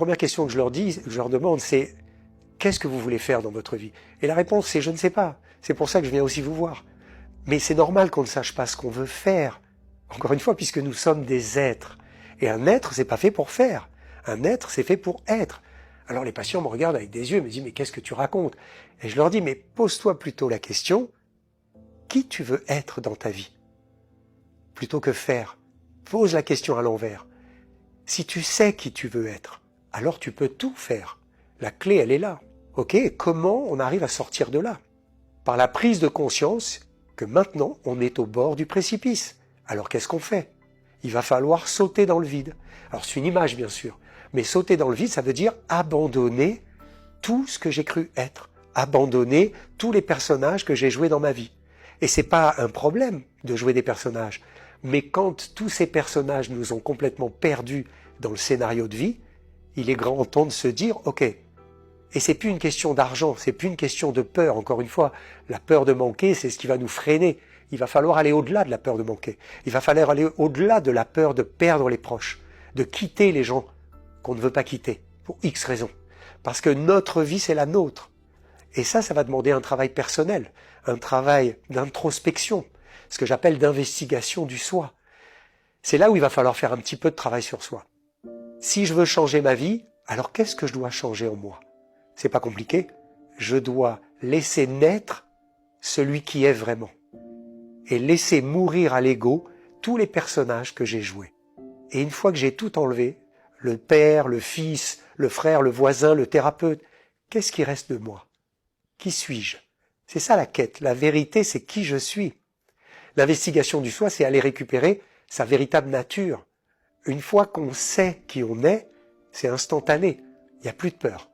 Première question que je leur demande, c'est qu'est-ce que vous voulez faire dans votre vie? Et la réponse, c'est je ne sais pas. C'est pour ça que je viens aussi vous voir. Mais c'est normal qu'on ne sache pas ce qu'on veut faire. Encore une fois, puisque nous sommes des êtres. Et un être, c'est pas fait pour faire. Un être, c'est fait pour être. Alors les patients me regardent avec des yeux et me disent, mais qu'est-ce que tu racontes? Et je leur dis, mais pose-toi plutôt la question, qui tu veux être dans ta vie? Plutôt que faire. Pose la question à l'envers. Si tu sais qui tu veux être, alors tu peux tout faire. La clé, elle est là. Ok, comment on arrive à sortir de là? Par la prise de conscience que maintenant, on est au bord du précipice. Alors qu'est-ce qu'on fait? Il va falloir sauter dans le vide. Alors c'est une image, bien sûr. Mais sauter dans le vide, ça veut dire abandonner tout ce que j'ai cru être. Abandonner tous les personnages que j'ai joués dans ma vie. Et c'est pas un problème de jouer des personnages. Mais quand tous ces personnages nous ont complètement perdus dans le scénario de vie, il est grand temps de se dire, ok, et c'est plus une question d'argent, c'est plus une question de peur. Encore une fois, la peur de manquer, c'est ce qui va nous freiner. Il va falloir aller au-delà de la peur de manquer. Il va falloir aller au-delà de la peur de perdre les proches, de quitter les gens qu'on ne veut pas quitter, pour X raisons. Parce que notre vie, c'est la nôtre. Et ça va demander un travail personnel, un travail d'introspection, ce que j'appelle d'investigation du soi. C'est là où il va falloir faire un petit peu de travail sur soi. Si je veux changer ma vie, alors qu'est-ce que je dois changer en moi? C'est pas compliqué. Je dois laisser naître celui qui est vraiment. Et laisser mourir à l'ego tous les personnages que j'ai joués. Et une fois que j'ai tout enlevé, le père, le fils, le frère, le voisin, le thérapeute, qu'est-ce qui reste de moi? Qui suis-je? C'est ça la quête. La vérité, c'est qui je suis. L'investigation du soi, c'est aller récupérer sa véritable nature. Une fois qu'on sait qui on est, c'est instantané. Il n'y a plus de peur.